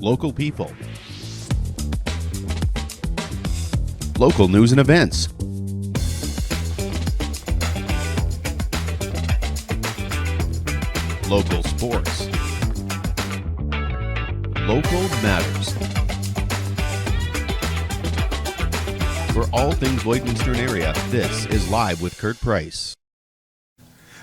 local people, local news and events, local sports, local matters. For all things Lloydminster area, this is Live with Kurt Price.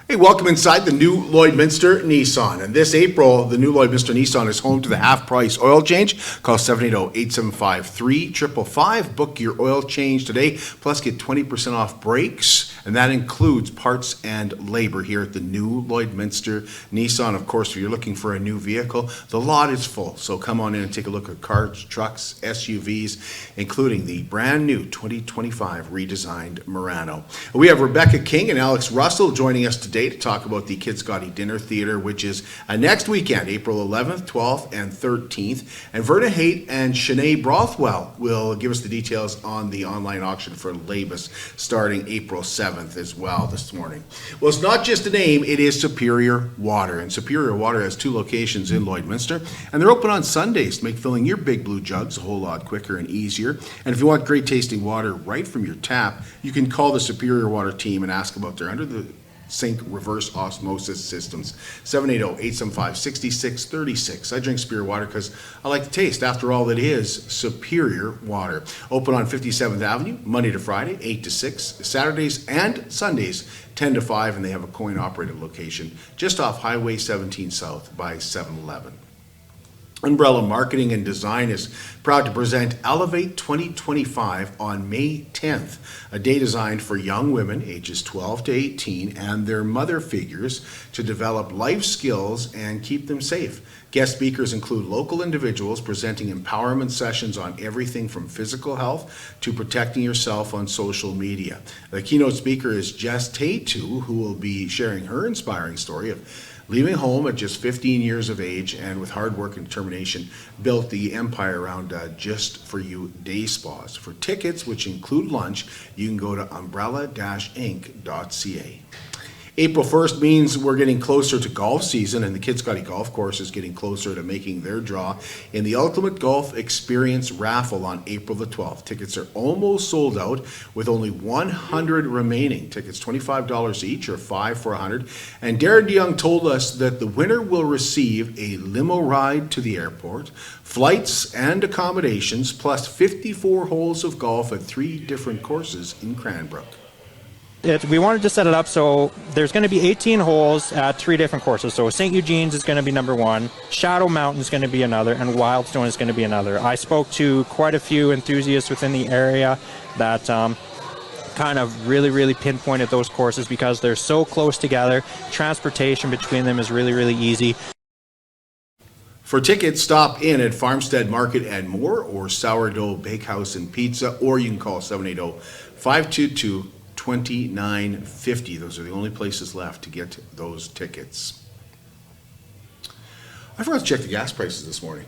Hey, welcome inside the new Lloydminster Nissan. And this April, the new Lloydminster Nissan is home to the half-price oil change. Call 780-875-3555. Book your oil change today, plus get 20% off brakes. And that includes parts and labor here at the new Lloydminster Nissan. Of course, if you're looking for a new vehicle, the lot is full. So come on in and take a look at cars, trucks, SUVs, including the brand new 2025 redesigned Murano. We have Rebecca King and Alex Russell joining us today to talk about the Kitscoty Dinner Theatre, which is next weekend, April 11th, 12th, and 13th. And Verna, Haight, and Shanae Brothwell will give us the details on the online auction for Labis starting April 7th as well this morning. Well, it's not just a name, it is Superior Water. And Superior Water has two locations in Lloydminster, and they're open on Sundays to make filling your big blue jugs a whole lot quicker and easier. And if you want great tasting water right from your tap, you can call the Superior Water team and ask about their under the sink reverse osmosis systems. 780-875-6636. I drink Superior Water because I like the taste. After all, it is Superior Water. Open on 57th Avenue, Monday to Friday, 8 to 6, Saturdays and Sundays, 10 to 5, and they have a coin-operated location just off Highway 17 South by 7-Eleven. Umbrella Marketing and Design is proud to present Elevate 2025 on May 10th, a day designed for young women ages 12 to 18 and their mother figures to develop life skills and keep them safe. Guest speakers include local individuals presenting empowerment sessions on everything from physical health to protecting yourself on social media. The keynote speaker is Jess Tatu, who will be sharing her inspiring story of leaving home at just 15 years of age and with hard work and determination built the empire around Just For You day spas. For tickets, which include lunch, you can go to umbrella-inc.ca. April 1st means we're getting closer to golf season, and the Kitscoty Golf Course is getting closer to making their draw in the Ultimate Golf Experience raffle on April the 12th. Tickets are almost sold out with only 100 remaining. Tickets $25 each or $5 for 100. And Darren DeYoung told us that the winner will receive a limo ride to the airport, flights and accommodations, plus 54 holes of golf at 3 different courses in Cranbrook. We wanted to set it up so there's going to be 18 holes at 3 different courses. So St. Eugene's is going to be number 1, Shadow Mountain is going to be another, and Wildstone is going to be another. I spoke to quite a few enthusiasts within the area that kind of really pinpointed those courses because they're so close together. Transportation between them is really easy. For tickets, stop in at Farmstead Market and More or Sourdough Bakehouse and Pizza, or you can call 780-522-2950. Those are the only places left to get those tickets. I forgot to check the gas prices this morning.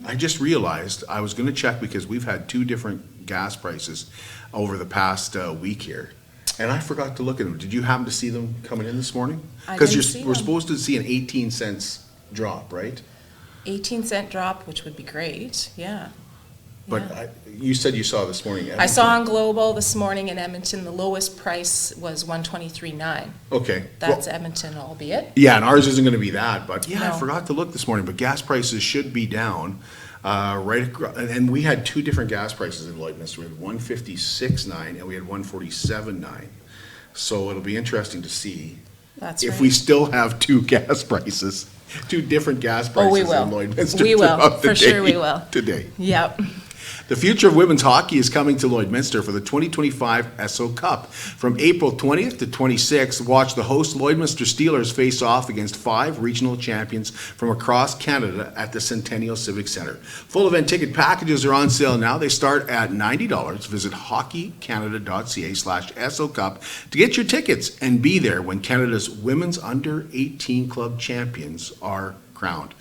I just realized I was going to check because we've had 2 different gas prices over the past week here. And I forgot to look at them. Did you happen to see them coming in this morning? Because we're supposed to see an 18 cents drop, right? 18-cent drop, which would be great, yeah. But you said you saw this morning. I saw on Global this morning in Edmonton, the lowest price was $123.9. Okay. That's Edmonton, albeit. Yeah, and ours isn't going to be that. But yeah, No. I forgot to look this morning. But gas prices should be down. And we had 2 different gas prices in Lloydminster. We had $156.9 and we had $147.9. So it'll be interesting to see if we still have 2 gas prices. 2 different gas prices we will. in Lloydminster. We will. For sure we will. Today. Yep. The future of women's hockey is coming to Lloydminster for the 2025 Esso Cup. From April 20th to 26th, watch the host Lloydminster Steelers face off against 5 regional champions from across Canada at the Centennial Civic Centre. Full event ticket packages are on sale now. They start at $90. Visit hockeycanada.ca/Esso Cup to get your tickets and be there when Canada's women's under 18 club champions are crowned.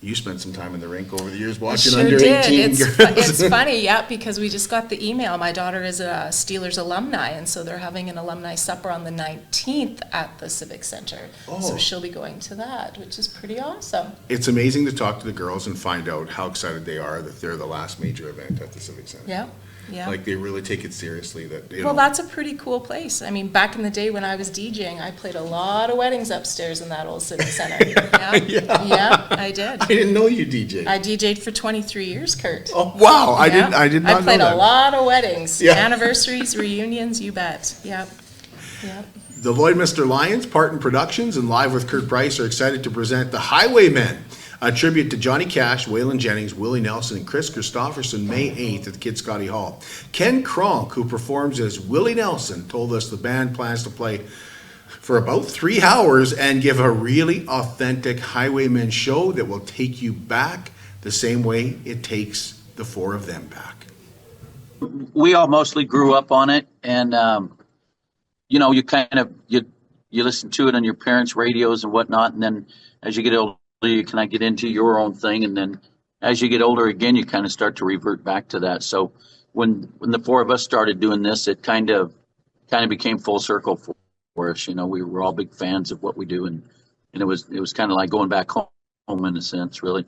You spent some time in the rink over the years I watching sure under did. 18 girls. It's funny, yeah, because we just got the email. My daughter is a Steelers alumni, and so they're having an alumni supper on the 19th at the Civic Center. So she'll be going to that, which is pretty awesome. It's amazing to talk to the girls and find out how excited they are that they're the last major event at the Civic Center. Yeah, yeah. Like, they really take it seriously. That Well, that's a pretty cool place. I mean, back in the day when I was DJing, I played a lot of weddings upstairs in that old Civic Center. Yeah, yeah, I did. I didn't know you DJed. I DJ'd for 23 years, Kurt. Oh, wow. I Yeah. did not know that. I played a lot of weddings, Yeah. anniversaries, reunions, you bet. Yep, yep. The Lloydminster Lions, Parton Productions, and Live with Kurt Price are excited to present The Highwaymen, a tribute to Johnny Cash, Waylon Jennings, Willie Nelson, and Chris Christopherson, May 8th at the Kitscoty Hall. Ken Kronk, who performs as Willie Nelson, told us the band plans to play for about 3 hours and give a really authentic Highwaymen show that will take you back the same way it takes the four of them back. We all mostly grew up on it, and you know, you listen to it on your parents' radios and whatnot, and then as you get older, you kind of get into your own thing, and then as you get older again, you kind of start to revert back to that. So when the four of us started doing this, it kind of became full circle for us. You know, we were all big fans of what we do, and it was kind of like going back home in a sense, really.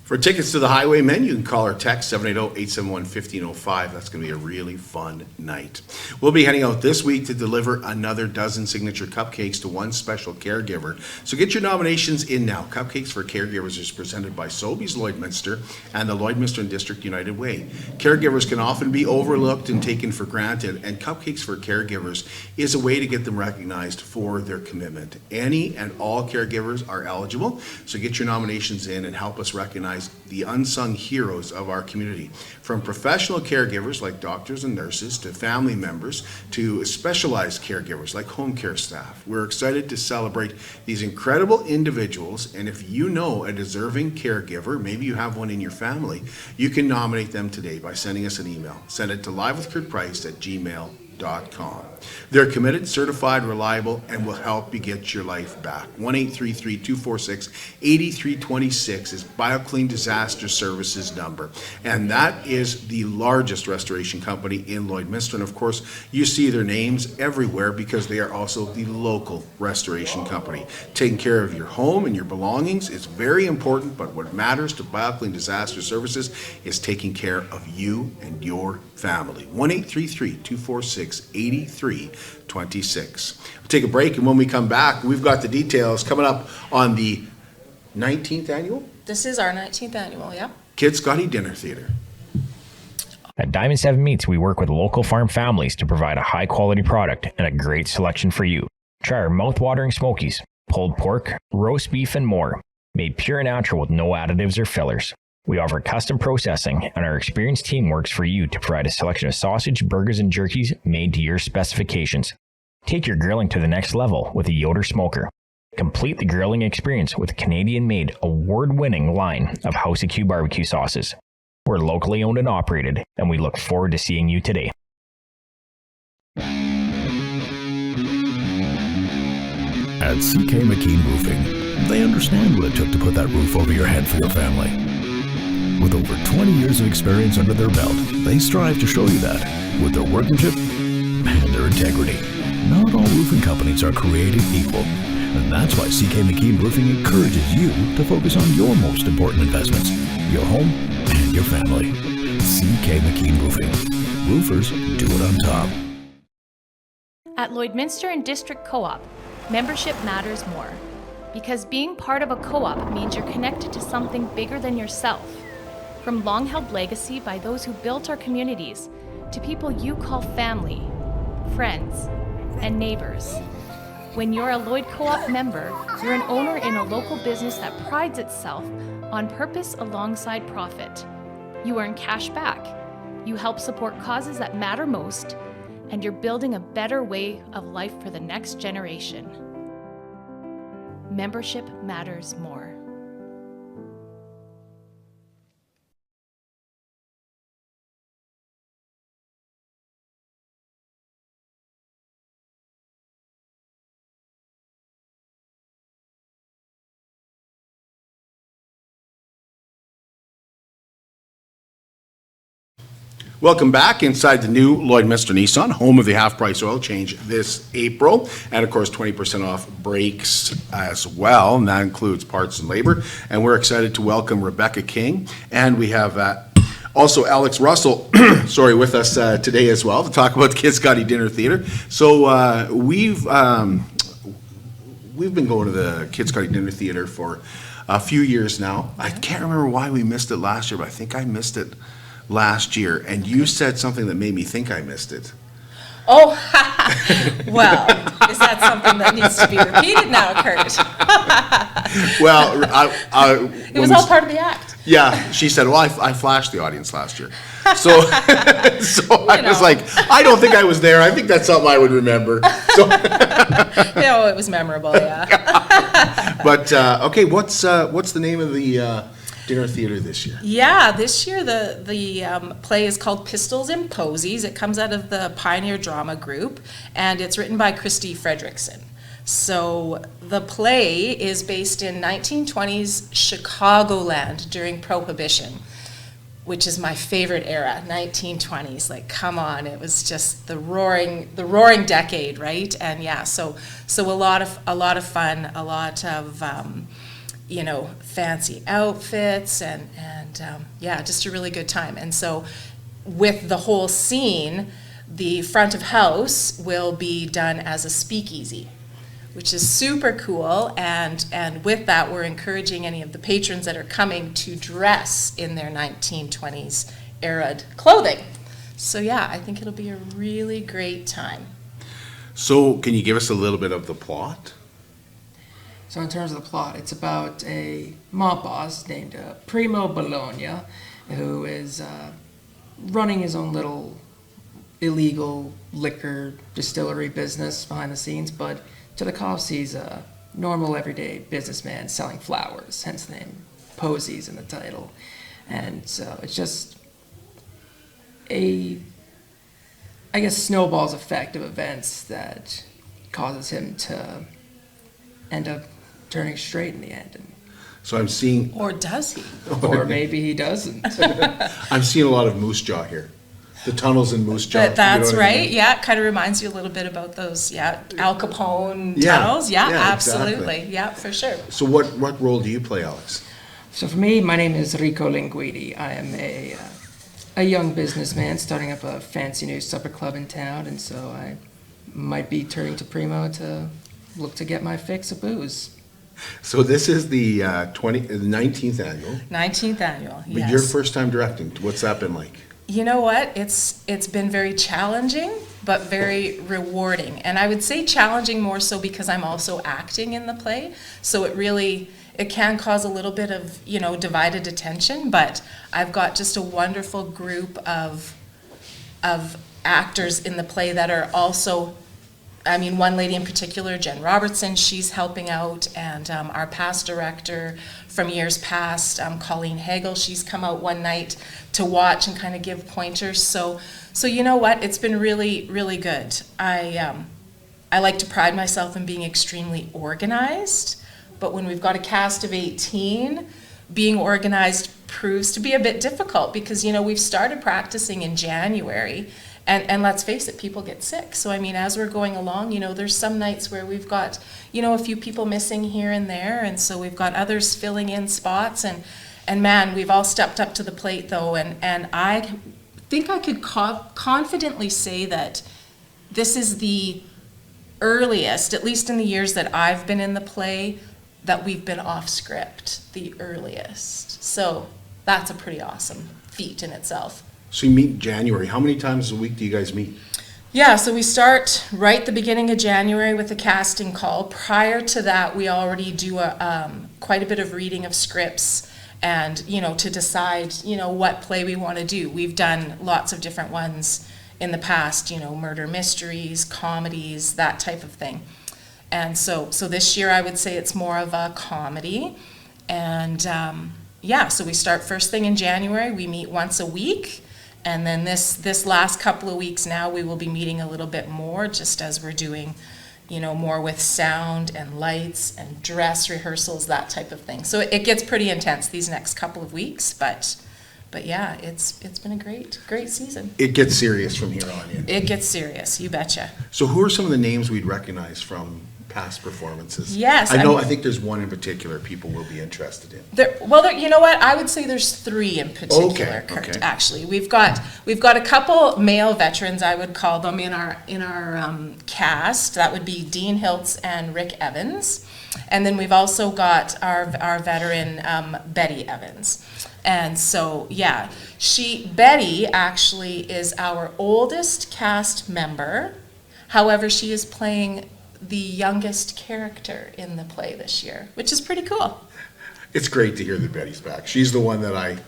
For tickets to the Highwaymen, you can call or text 780-871-1505. That's going to be a really fun night. We'll be heading out this week to deliver another dozen signature cupcakes to one special caregiver. So get your nominations in now. Cupcakes for Caregivers is presented by Sobeys Lloydminster and the Lloydminster and District United Way. Caregivers can often be overlooked and taken for granted, and Cupcakes for Caregivers is a way to get them recognized for their commitment. Any and all caregivers are eligible, so get your nominations in and help us recognize the unsung heroes of our community. From professional caregivers like doctors and nurses to family members to specialized caregivers like home care staff. We're excited to celebrate these incredible individuals, and if you know a deserving caregiver, maybe you have one in your family, you can nominate them today by sending us an email. Send it to livewithkurtprice@gmail.com. They're committed, certified, reliable, and will help you get your life back. 1-833-246-8326 is BioClean Disaster Services number. And that is the largest restoration company in Lloydminster. And of course, you see their names everywhere because they are also the local restoration company. Taking care of your home and your belongings is very important, but what matters to BioClean Disaster Services is taking care of you and your family. 1-833-246-8326. We'll take a break, and when we come back, we've got the details coming up on the 19th annual This is our 19th annual, yeah. Kitscoty Dinner Theatre. At Diamond 7 Meats, we work with local farm families to provide a high-quality product and a great selection for you. Try our mouth-watering smokies, pulled pork, roast beef, and more, made pure and natural with no additives or fillers. We offer custom processing, and our experienced team works for you to provide a selection of sausage, burgers, and jerkies made to your specifications. Take your grilling to the next level with a Yoder smoker. Complete the grilling experience with a Canadian-made, award-winning line of House of Q barbecue sauces. We're locally owned and operated, and we look forward to seeing you today. At CK McKean Roofing, they understand what it took to put that roof over your head for your family. With over 20 years of experience under their belt, they strive to show you that with their workmanship and their integrity. Not all roofing companies are created equal, and that's why CK McKean Roofing encourages you to focus on your most important investments, your home and your family. CK McKean Roofing. Roofers do it on top. At Lloydminster and District Co-op, membership matters more. Because being part of a co-op means you're connected to something bigger than yourself. From long-held legacy by those who built our communities, to people you call family, friends, and neighbors. When you're a Lloyd Co-op member, you're an owner in a local business that prides itself on purpose alongside profit. You earn cash back, you help support causes that matter most, and you're building a better way of life for the next generation. Membership matters more. Welcome back inside the new Lloydminster Nissan, home of the half-price oil change this April. And of course, 20% off brakes as well, and that includes parts and labor. And we're excited to welcome Rebecca King. And we have also Alex Russell, with us today as well to talk about the Kitscoty Dinner Theatre. So we've been going to the Kitscoty Dinner Theatre for a few years now. I can't remember why we missed it last year, but I think I missed it last year, and you said something that made me think I missed it. Oh, well, is that something that needs to be repeated now, Kurt? Well, it was all part of the act. Yeah, she said, well, I flashed the audience last year. So, I was like, I don't think I was there. I think that's something I would remember. So, it was memorable, yeah. But, okay, what's the name of the dinner theater this year? Yeah, this year the play is called Pistols and Posies. It comes out of the Pioneer Drama Group, and it's written by Christy Fredrickson. So the play is based in 1920s Chicagoland during Prohibition, which is my favorite era, 1920s. Like, come on, it was just the roaring decade, right? And yeah, so a lot of fun, a lot of fancy outfits, and just a really good time. And so with the whole scene, the front of house will be done as a speakeasy, which is super cool. And with that, we're encouraging any of the patrons that are coming to dress in their 1920s era clothing. So yeah, I think it'll be a really great time. So can you give us a little bit of the plot? So in terms of the plot, it's about a mob boss named Primo Bologna, who is running his own little illegal liquor distillery business behind the scenes, but to the cops, he's a normal, everyday businessman selling flowers, hence the name Posies in the title. And so it's just snowball's effect of events that causes him to end up turning straight in the end. And so I'm seeing... Or does he? Or maybe he doesn't. I'm seeing a lot of Moose Jaw here. The tunnels in Moose Jaw. That's right. I mean? Yeah, it kind of reminds you a little bit about those, Al Capone tunnels. Yeah, absolutely. Exactly. Yeah, for sure. So what role do you play, Alex? So for me, my name is Rico Linguidi. I am a young businessman starting up a fancy new supper club in town, and so I might be turning to Primo to look to get my fix of booze. So this is the 19th annual. 19th annual, yes. Your first time directing. What's that been like? You know what? It's been very challenging, but very rewarding. And I would say challenging more so because I'm also acting in the play. So it can cause a little bit of, divided attention, but I've got just a wonderful group of actors in the play that are also, one lady in particular, Jen Robertson, she's helping out, and our past director from years past, Colleen Hagel, she's come out one night to watch and kind of give pointers. So you know what? It's been really, really good. I like to pride myself in being extremely organized, but when we've got a cast of 18, being organized proves to be a bit difficult because, we've started practicing in January. And let's face it, people get sick. So, as we're going along, there's some nights where we've got, a few people missing here and there. And so we've got others filling in spots. And man, we've all stepped up to the plate, though. And I think I could confidently say that this is the earliest, at least in the years that I've been in the play, that we've been off script, the earliest. So that's a pretty awesome feat in itself. So you meet in January. How many times a week do you guys meet? Yeah, so we start right the beginning of January with a casting call. Prior to that, we already do quite a bit of reading of scripts and, to decide, what play we want to do. We've done lots of different ones in the past, murder mysteries, comedies, that type of thing. And so this year I would say it's more of a comedy. And so we start first thing in January. We meet once a week. And then this last couple of weeks now, we will be meeting a little bit more just as we're doing, more with sound and lights and dress rehearsals, that type of thing. So it gets pretty intense these next couple of weeks, but But yeah, it's been a great season. It gets serious from here on in. It gets serious, you betcha. So who are some of the names we'd recognize from past performances? Yes, I think there's one in particular people will be interested in. You know what? I would say there's 3 in particular, Kurt, okay. actually. We've got a couple male veterans, I would call them, in our cast. That would be Dean Hiltz and Rick Evans. And then we've also got our veteran, Betty Evans. And so, yeah, Betty actually is our oldest cast member. However, she is playing the youngest character in the play this year, which is pretty cool. It's great to hear that Betty's back. She's the one that I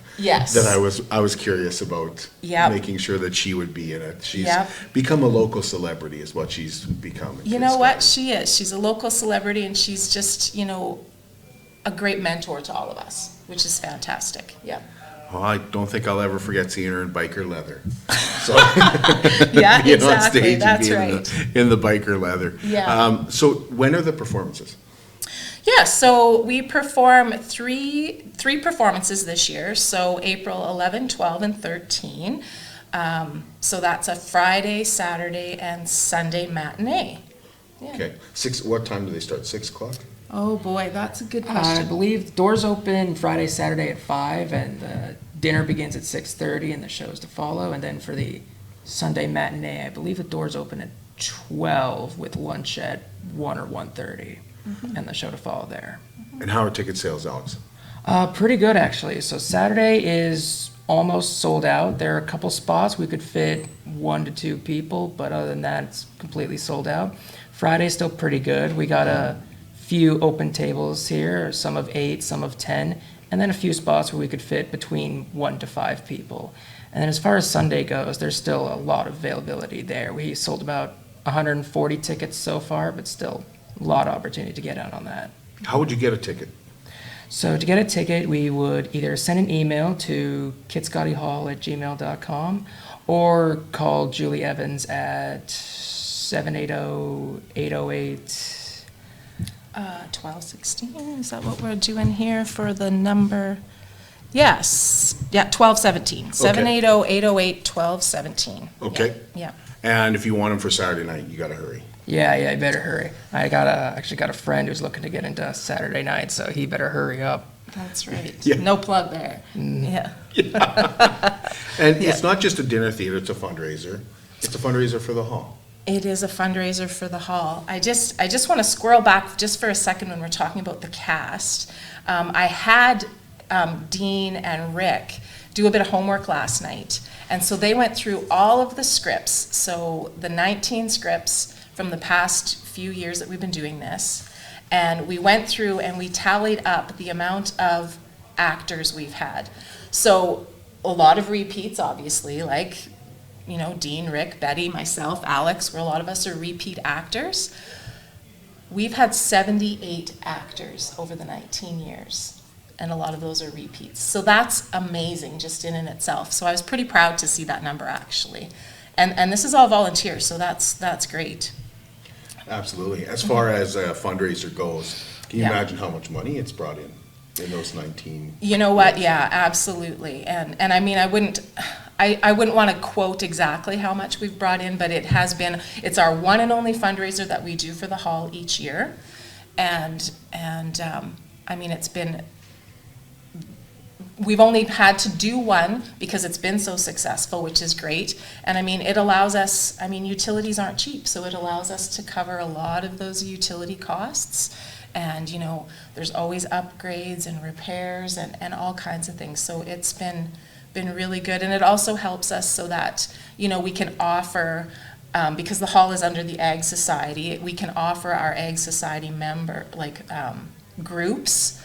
was curious about, making sure that she would be in it. She's become a local celebrity is what she's become. You know what? She is. She's a local celebrity, and she's just, a great mentor to all of us, which is fantastic. Yeah. Well, I don't think I'll ever forget seeing her in biker leather. So yeah, being exactly. on stage That's and being right. in the biker leather. Yeah. So when are the performances? Yeah, so we perform three performances this year. So April 11, 12, and 13. So that's a Friday, Saturday, and Sunday matinee. Yeah. Okay. What time do they start? 6 o'clock? Oh boy, that's a good I question. believe doors open Friday, Saturday at 5, and the dinner begins at 6:30, and the shows to follow. And then for the Sunday matinee, I believe the doors open at 12 with lunch at 1 or 1:30, and the show to follow there. And how are ticket sales, Alex? Pretty good, actually. So Saturday is almost sold out. There are a couple spots we could fit 1 to 2 people, but other than that, it's completely sold out. Friday's still pretty good. We got a few open tables here, some of 8, some of 10, and then a few spots where we could fit between 1 to 5 people. And then as far as Sunday goes, there's still a lot of availability there. We sold about 140 tickets so far, but still a lot of opportunity to get out on that. How would you get a ticket? So to get a ticket, we would either send an email to kitscotyhall@gmail.com or call Julie Evans at 780-808 1216, is that what we're doing here for the number? Yes, yeah, 1217, 780-808-1217. Okay. Yeah. And if you want them for Saturday night, you got to hurry. Yeah, you better hurry. I actually got a friend who's looking to get into Saturday night, so he better hurry up. That's right. Yeah. No plug there. Yeah. And it's not just a dinner theater, it's a fundraiser. It's a fundraiser for the hall. It is a fundraiser for the hall. I just want to squirrel back just for a second when we're talking about the cast. I had Dean and Rick do a bit of homework last night, and so they went through all of the scripts. So the 19 scripts from the past few years that we've been doing this, and we went through and we tallied up the amount of actors we've had. So a lot of repeats, obviously, like Dean, Rick, Betty, myself, Alex, where a lot of us are repeat actors. We've had 78 actors over the 19 years, and a lot of those are repeats. So that's amazing just in and itself. So I was pretty proud to see that number, actually. And this is all volunteers, so that's great. Absolutely. As far as a fundraiser goes, can you imagine how much money it's brought in those 19? You know what? Yeah, absolutely. And I mean, I wouldn't want to quote exactly how much we've brought in, but it's our one and only fundraiser that we do for the hall each year. And I mean, we've only had to do one because it's been so successful, which is great. And I mean, it allows us, utilities aren't cheap, so it allows us to cover a lot of those utility costs. And, there's always upgrades and repairs and all kinds of things. So it's been really good. And it also helps us so that, we can offer, because the hall is under the Ag Society, we can offer our Ag Society member, groups,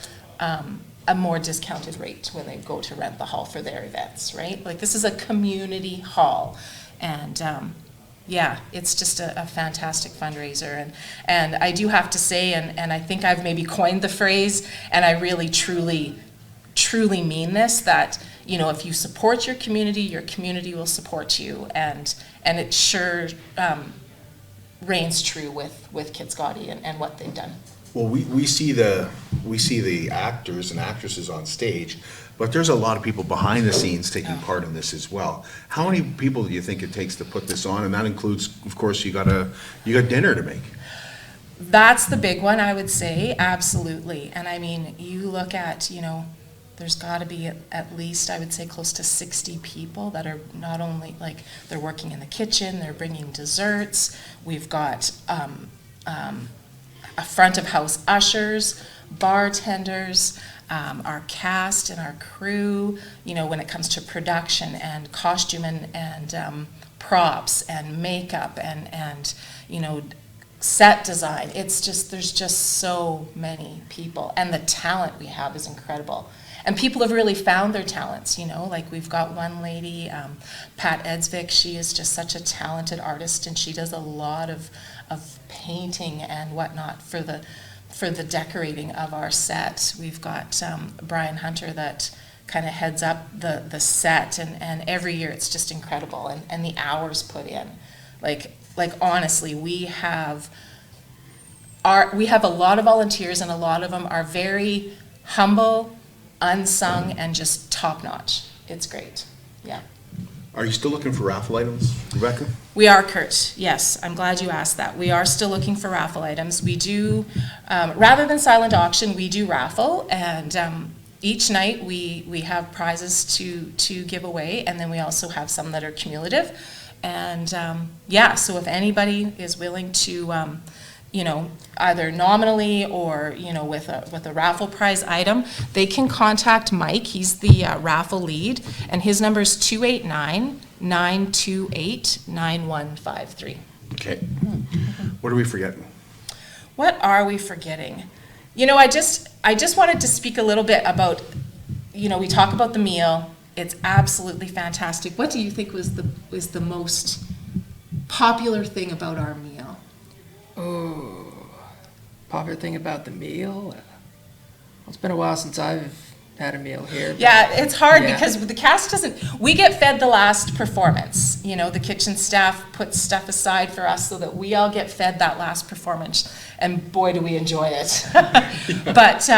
a more discounted rate when they go to rent the hall for their events, right? Like, this is a community hall, and it's just a fantastic fundraiser. And I do have to say, and I think I've maybe coined the phrase, and I really truly mean this, that if you support your community will support you, and it sure reigns true with Kitscoty and what they've done. Well, we see the actors and actresses on stage. but there's a lot of people behind the scenes taking part in this as well. How many people do you think it takes to put this on? And that includes, of course, you got dinner to make. That's the big one, I would say, absolutely. And I mean, you look at, there's got to be at least, I would say, close to 60 people that are not only, like, they're working in the kitchen, they're bringing desserts. We've got a front of house ushers, bartenders, our cast and our crew, when it comes to production and costume and props and makeup and set design. It's just, there's just so many people, and the talent we have is incredible. And people have really found their talents, like we've got one lady, Pat Edsvik, she is just such a talented artist, and she does a lot of painting and whatnot for the decorating of our set. We've got Brian Hunter that kind of heads up the set, and every year it's just incredible, and the hours put in. Like honestly, we have a lot of volunteers, and a lot of them are very humble, unsung, and just top notch. It's great. Yeah. Are you still looking for raffle items, Rebecca? We are, Kurt. Yes, I'm glad you asked that. We are still looking for raffle items. We do, rather than silent auction, we do raffle, and each night we have prizes to give away, and then we also have some that are cumulative. And so if anybody is willing to, either nominally or, with a raffle prize item, they can contact Mike. He's the raffle lead, and his number is 289-928-9153. Okay. What are we forgetting? What are we forgetting? I just wanted to speak a little bit about, we talk about the meal. It's absolutely fantastic. What do you think was the most popular thing about our meal? Oh, popular thing about the meal? Well, it's been a while since I've had a meal here. Yeah, it's hard because the cast we get fed the last performance. The kitchen staff puts stuff aside for us so that we all get fed that last performance, and boy, do we enjoy it. But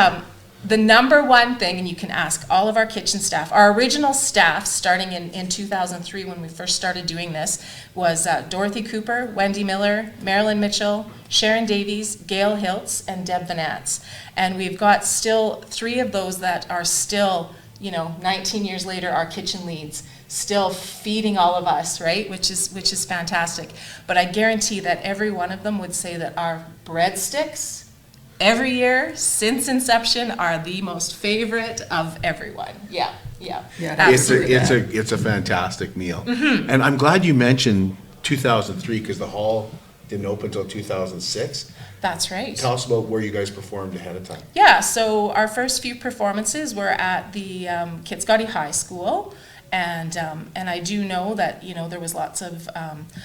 the number one thing, and you can ask all of our kitchen staff, our original staff starting in 2003 when we first started doing this was Dorothy Cooper, Wendy Miller, Marilyn Mitchell, Sharon Davies, Gail Hiltz, and Deb Vanatz. And we've got still 3 of those that are still, 19 years later, our kitchen leads, still feeding all of us, right? Which is fantastic. But I guarantee that every one of them would say that our breadsticks, every year since inception, are the most favorite of everyone. Yeah. It's a fantastic meal. Mm-hmm. And I'm glad you mentioned 2003 because the hall didn't open until 2006. That's right. Tell us about where you guys performed ahead of time. Yeah, so our first few performances were at the Kitscoty High School, and I do know that there was lots of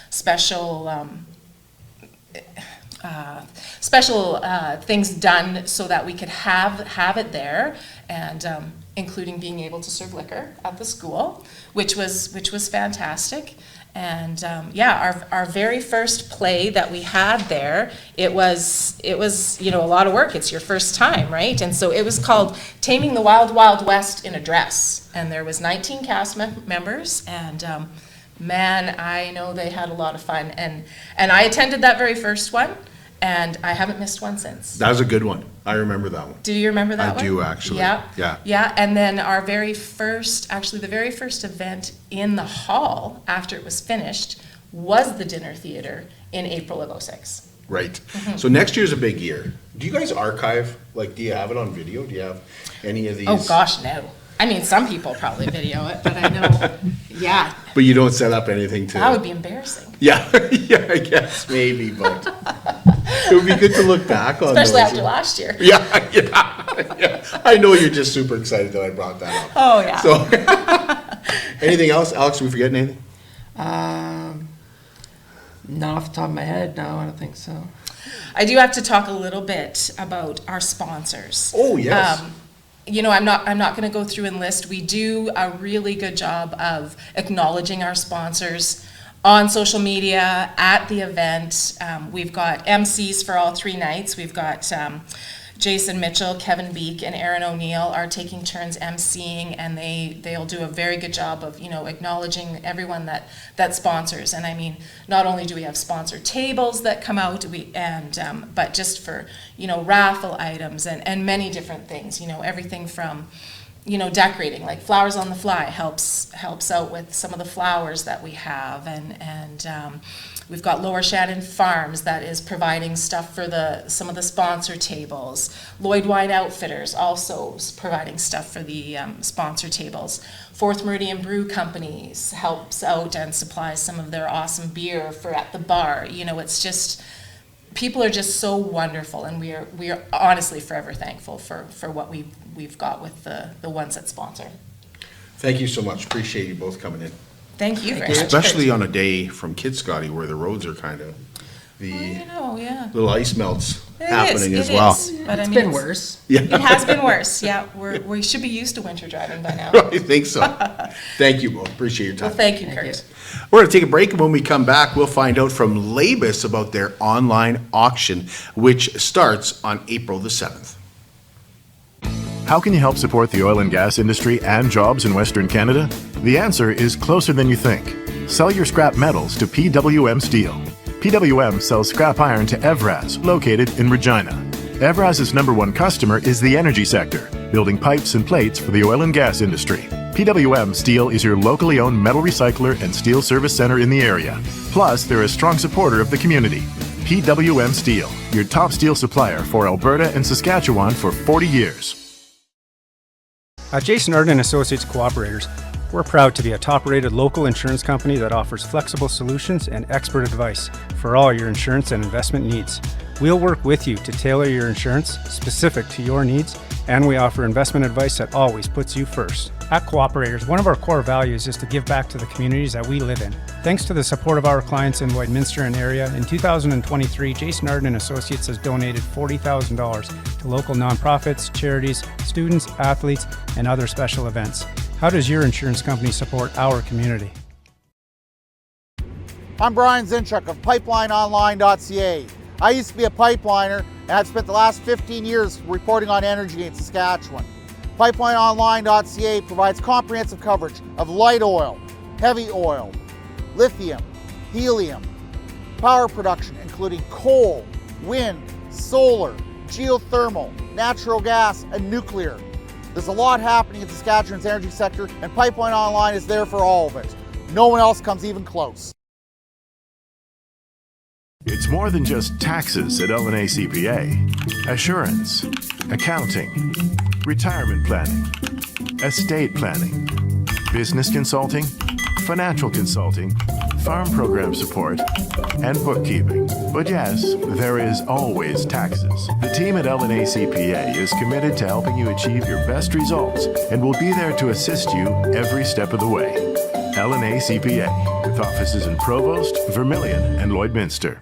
special things done so that we could have it there, and including being able to serve liquor at the school, which was fantastic. And our very first play that we had there, it was a lot of work. It's your first time, right? And so it was called Taming the Wild Wild West in a Dress, and there was 19 cast members, and man, I know they had a lot of fun, and I attended that very first one, and I haven't missed one since. That was a good one. I remember that one. Do you remember that one? I do, actually. Yeah. And then the very first event in the hall after it was finished was the dinner theater in April of 2006. Right. Mm-hmm. So next year's a big year. Do you guys archive? Do you have it on video? Do you have any of these? Oh gosh, no. I mean, some people probably video it, but I know, yeah. But you don't set up anything to... That would be embarrassing. Yeah, I guess, maybe, but it would be good to look back on. Especially after last year. Yeah. I know you're just super excited that I brought that up. Oh, yeah. So, anything else? Alex, are we forgetting anything? Not off the top of my head, no, I don't think so. I do have to talk a little bit about our sponsors. Oh, yes. I'm not going to go through and list. We do a really good job of acknowledging our sponsors on social media, at the event. We've got MCs for all 3 nights. We've got Jason Mitchell, Kevin Beek, and Aaron O'Neill are taking turns emceeing, and they'll do a very good job of, acknowledging everyone that sponsors. And I mean, not only do we have sponsor tables that come out, but just for, raffle items and many different things, everything from, decorating, like Flowers on the Fly helps out with some of the flowers that we have, and we've got Lower Shannon Farms that is providing stuff for some of the sponsor tables. Lloyd Wine Outfitters also is providing stuff for the sponsor tables. Fourth Meridian Brew Companies helps out and supplies some of their awesome beer for at the bar. It's just, people are just so wonderful, and we are honestly forever thankful for what we've got with the ones that sponsor. Thank you so much. Appreciate you both coming in. Thank you very much. Especially on a day from Kitscoty where the roads are kind of, yeah. little ice melts It happening is, as well. But It's been worse. It has been worse. Yeah, we should be used to winter driving by now. I think so. Thank you both. Appreciate your time. Well, thank you, Kurt. We're going to take a break, and when we come back, we'll find out from Labis about their online auction, which starts on April the 7th. How can you help support the oil and gas industry and jobs in Western Canada? The answer is closer than you think. Sell your scrap metals to PWM Steel. PWM sells scrap iron to Evraz, located in Regina. Evraz's #1 customer is the energy sector, building pipes and plates for the oil and gas industry. PWM Steel is your locally owned metal recycler and steel service center in the area. Plus, they're a strong supporter of the community. PWM Steel, your top steel supplier for Alberta and Saskatchewan for 40 years. At Jason Arden Associates Cooperators, we're proud to be a top-rated local insurance company that offers flexible solutions and expert advice for all your insurance and investment needs. We'll work with you to tailor your insurance specific to your needs, and we offer investment advice that always puts you first. At Cooperators, one of our core values is to give back to the communities that we live in. Thanks to the support of our clients in Lloydminster and area, in 2023, Jason Arden Associates has donated $40,000 to local nonprofits, charities, students, athletes, and other special events. How does your insurance company support our community? I'm Brian Zinchuk of PipelineOnline.ca. I used to be a pipeliner, and I've spent the last 15 years reporting on energy in Saskatchewan. PipelineOnline.ca provides comprehensive coverage of light oil, heavy oil, lithium, helium, power production including coal, wind, solar, geothermal, natural gas, and nuclear. There's a lot happening in Saskatchewan's energy sector, and Pipeline Online is there for all of it. No one else comes even close. It's more than just taxes at LNA CPA. Assurance, accounting, retirement planning, estate planning, business consulting, financial consulting, farm program support, and bookkeeping. But yes, there is always taxes. The team at LNA CPA is committed to helping you achieve your best results and will be there to assist you every step of the way. LNA CPA, with offices in Provost, Vermilion, and Lloydminster.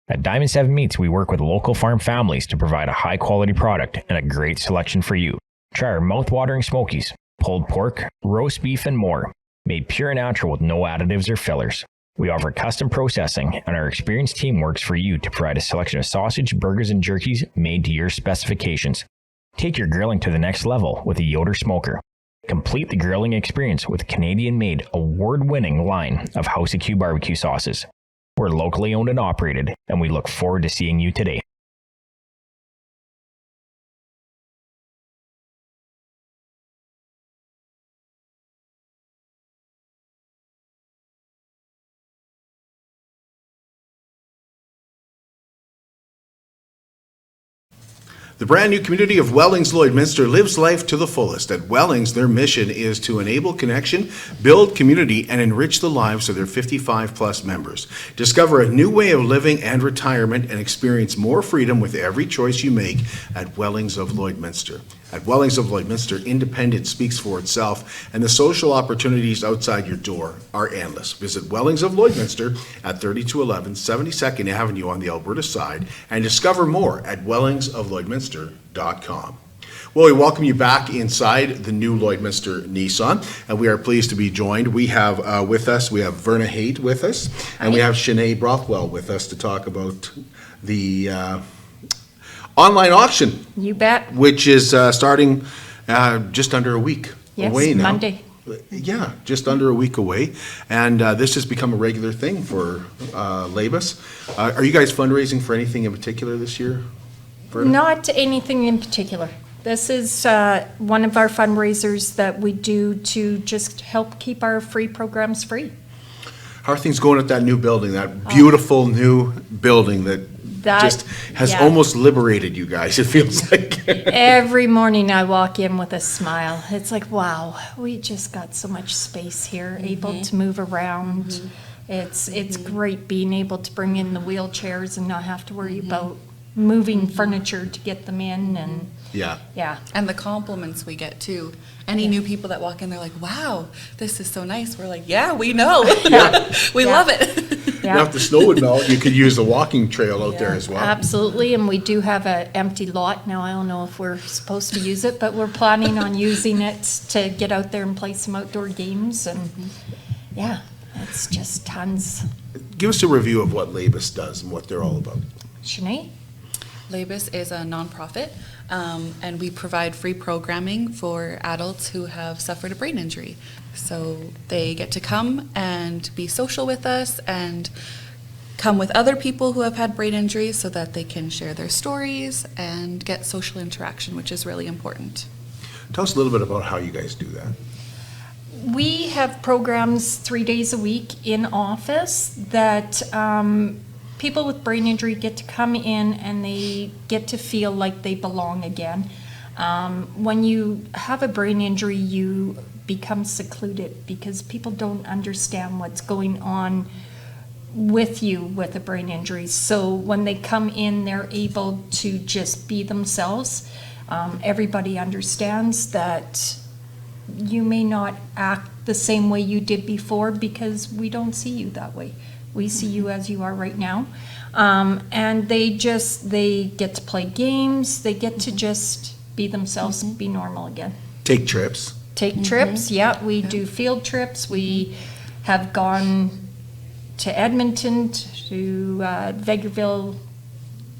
At Diamond 7 Meats, we work with local farm families to provide a high-quality product and a great selection for you. Try our mouth-watering smokies, pulled pork, roast beef, and more, made pure and natural with no additives or fillers. We offer custom processing, and our experienced team works for you to provide a selection of sausage, burgers, and jerkies made to your specifications. Take your grilling to the next level with a Yoder smoker. Complete the grilling experience with a Canadian-made, award-winning line of House of Q barbecue sauces. We're locally owned and operated, and we look forward to seeing you today. The brand new community of Wellings Lloydminster lives life to the fullest. At Wellings, their mission is to enable connection, build community, and enrich the lives of their 55-plus members. Discover a new way of living and retirement and experience more freedom with every choice you make at Wellings of Lloydminster. At Wellings of Lloydminster, independence speaks for itself, and the social opportunities outside your door are endless. Visit Wellings of Lloydminster at 3211 72nd Avenue on the Alberta side and discover more at wellingsoflloydminster.com. Well, we welcome you back inside the new Lloydminster Nissan, and we are pleased to be joined. We have with us, we have Verna Haight with us, and we have Shanae Brothwell with us to talk about the online auction, You bet. which is starting just under a week Yes, away now. Monday. Yeah, just under a week away. And this has become a regular thing for Labis. Are you guys fundraising for anything in particular this year? Verna? Not anything in particular. This is one of our fundraisers that we do to just help keep our free programs free. How are things going at that new building, that beautiful new building that just has yeah. almost liberated you guys, it feels like? Every morning I walk in with a smile. It's like, wow, we just got so much space here, able to move around. It's great being able to bring in the wheelchairs and not have to worry about moving furniture to get them in, and Yeah. yeah. And the compliments we get too. Any new people that walk in, they're like, wow, this is so nice. We're like, yeah, we know. We love it. Now, if the snow would melt, you could use the walking trail out there as well. Absolutely, and we do have an empty lot now. I don't know if we're supposed to use it, but we're planning on using it to get out there and play some outdoor games, and yeah, it's just tons. Give us a review of what Labis does and what they're all about. Shanae? Labis is a nonprofit, and we provide free programming for adults who have suffered a brain injury. So they get to come and be social with us and come with other people who have had brain injuries so that they can share their stories and get social interaction, which is really important. Tell us a little bit about how you guys do that. We have programs 3 days a week in office that people with brain injury get to come in and they get to feel like they belong again. When you have a brain injury, you become secluded because people don't understand what's going on with you with a brain injury. So when they come in, they're able to just be themselves. Everybody understands that you may not act the same way you did before because we don't see you that way. We see you as you are right now. And they get to play games. They get to just be themselves, be normal again. Take trips. Take trips, yeah. We do field trips. We have gone to Edmonton, to Vegreville,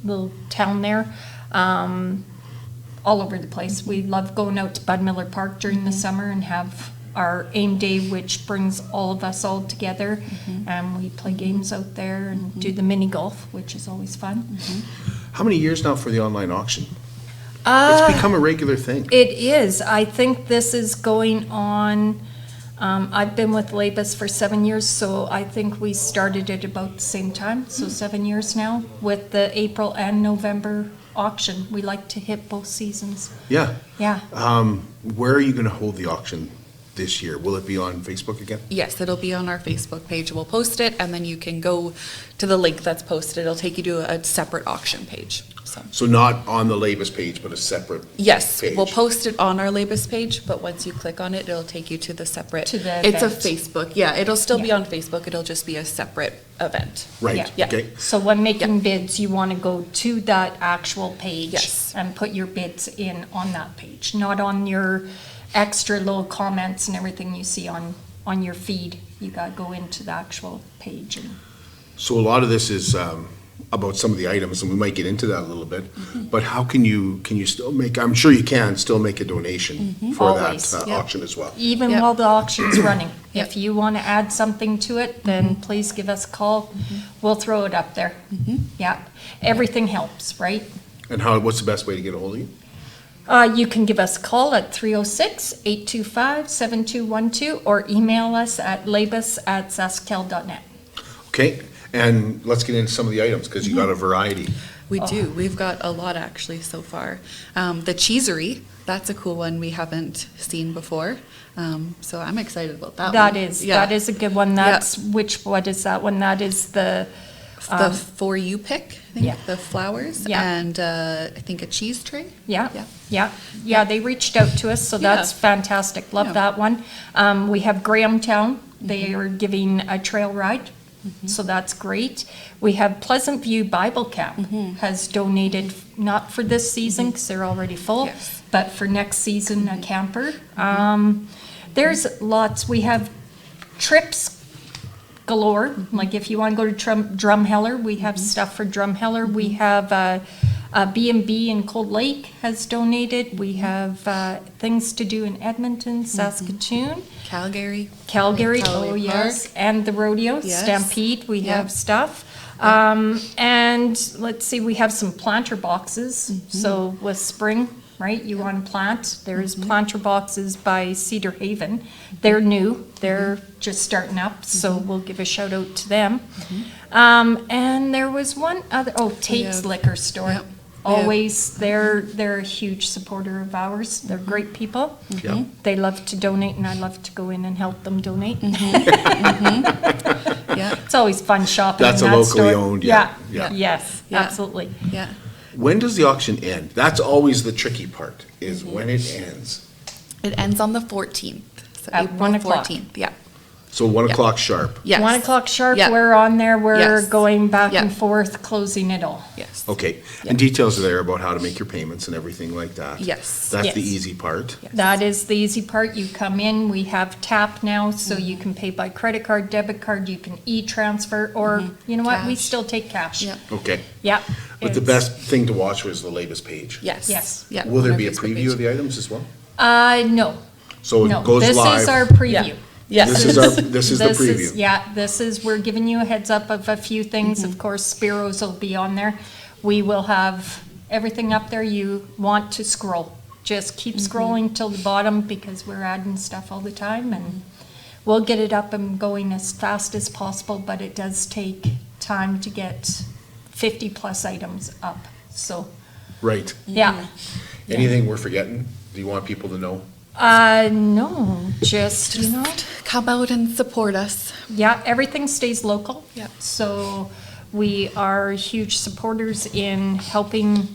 little town there, all over the place. We love going out to Bud Miller Park during the summer and have our AIM Day, which brings all of us all together, and we play games out there and do the mini golf, which is always fun. How many years now for the online auction? It's become a regular thing. It is. I think this is going on. I've been with Labis for 7 years, so I think we started at about the same time, so 7 years now, with the April and November auction. We like to hit both seasons. Yeah. Yeah. Where are you going to hold the auction this year? Will it be on Facebook again? Yes, it'll be on our Facebook page. We'll post it, and then you can go to the link that's posted. It'll take you to a separate auction page. So not on the Labis page, but a separate Yes, page. we'll post it on our Labis page, but once you click on it, it'll take you to the separate. To the It's a event. Facebook. Yeah, it'll still be on Facebook. It'll just be a separate event. Right, Yeah. okay. So when making bids, you want to go to that actual page Yes. and put your bids in on that page, not on your extra little comments and everything you see on your feed. You got to go into the actual page. And So a lot of this is about some of the items, and we might get into that a little bit, but how can you still make, I'm sure you can still make a donation for Always, that yep. auction as well. even Yep. while the auction's running, Yep. if you want to add something to it, then please give us a call. We'll throw it up there. Yeah, everything helps, right? And what's the best way to get a hold of you? You can give us a call at 306-825-7212 or email us at labis@sasktel.net. Okay, and let's get into some of the items, because you got a variety. We do. We've got a lot actually so far. The cheesery, that's a cool one we haven't seen before. So I'm excited about that That one. is, Yeah. that is a good one. That's, what is that one? That is the, The For You pick, I think, yeah. the flowers, Yeah. and I think a cheese tray. yeah, they reached out to us, so that's fantastic. Love Yeah. that one. We have Grahamtown. They are giving a trail ride, so that's great. We have Pleasant View Bible Camp has donated, not for this season, because they're already full, Yes. but for next season, a camper. There's lots. We have trips galore. Like if you want to go to Drumheller, we have stuff for Drumheller. We have B&B in Cold Lake has donated. We have things to do in Edmonton, Saskatoon. Calgary. Calgary, Calgary oh yes, and the rodeo, Yes. Stampede, we Yep. have stuff. And let's see, we have some planter boxes. So with spring, right, you want to plant, there's planter boxes by Cedar Haven. They're new, they're just starting up, so we'll give a shout out to them. And there was one other, Tate's have- Liquor Store. Yep. Always, they're a huge supporter of ours. They're great people. Yep. They love to donate, and I love to go in and help them donate. Yeah. It's always fun shopping That's in a that locally store. owned, yeah. Yes, Yeah. absolutely. Yeah. When does the auction end? That's always the tricky part, is when it ends. It ends on the 14th. So At April 1 o'clock. 14th. Yeah. So 1 Yeah. o'clock sharp. Yes. 1 o'clock sharp, Yeah. we're on there, we're Yes. going back Yeah. and forth, closing it all. Yes. Okay, and details are there about how to make your payments and everything like that. Yes. That's the Yes. easy part. That is the easy part. You come in, we have tap now, so you can pay by credit card, debit card, you can e-transfer, or, you know what, we Cash. still take cash. Yep. Okay. Yeah. But the it's- best thing to watch was the Labis page. Yes. Yes. Yeah. Will there on be our a Facebook preview page. of the items as well? No. So No, it goes this live. is our preview. Yes. This is the preview. Yeah, this is, we're giving you a heads up of a few things. Of course, Spiro's will be on there. We will have everything up there you want to scroll. Just keep scrolling till the bottom because we're adding stuff all the time, and we'll get it up and going as fast as possible, but it does take time to get 50+ items up, so, Right. yeah. Anything we're forgetting? Do you want people to know? No, just, you know. Come out and support us. Yeah, everything stays local. Yep. So we are huge supporters in helping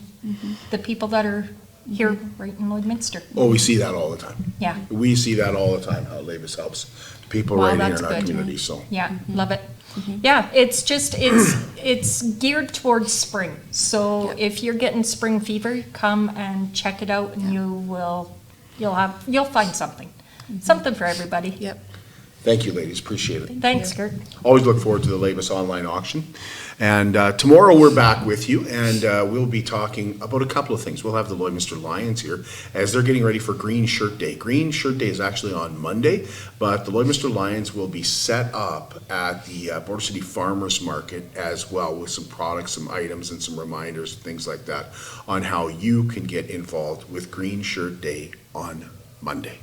the people that are here right in Lloydminster. Oh, we see that all the time. Yeah. We see that all the time, how Labis helps people Wow, right here that's in our good. community, so. Yeah, love it. Yeah, it's just, it's geared towards spring. So if you're getting spring fever, come and check it out and you'll find something. Something for everybody. Yep. Thank you, ladies, appreciate it. Thanks, Kurt. Always look forward to the Labis online auction. And tomorrow we're back with you, and we'll be talking about a couple of things. We'll have the Lloydminster Lions here as they're getting ready for Green Shirt Day. Green Shirt Day is actually on Monday, but the Lloydminster Lions will be set up at the Border City Farmers Market as well with some products, some items, and some reminders, things like that, on how you can get involved with Green Shirt Day on Monday.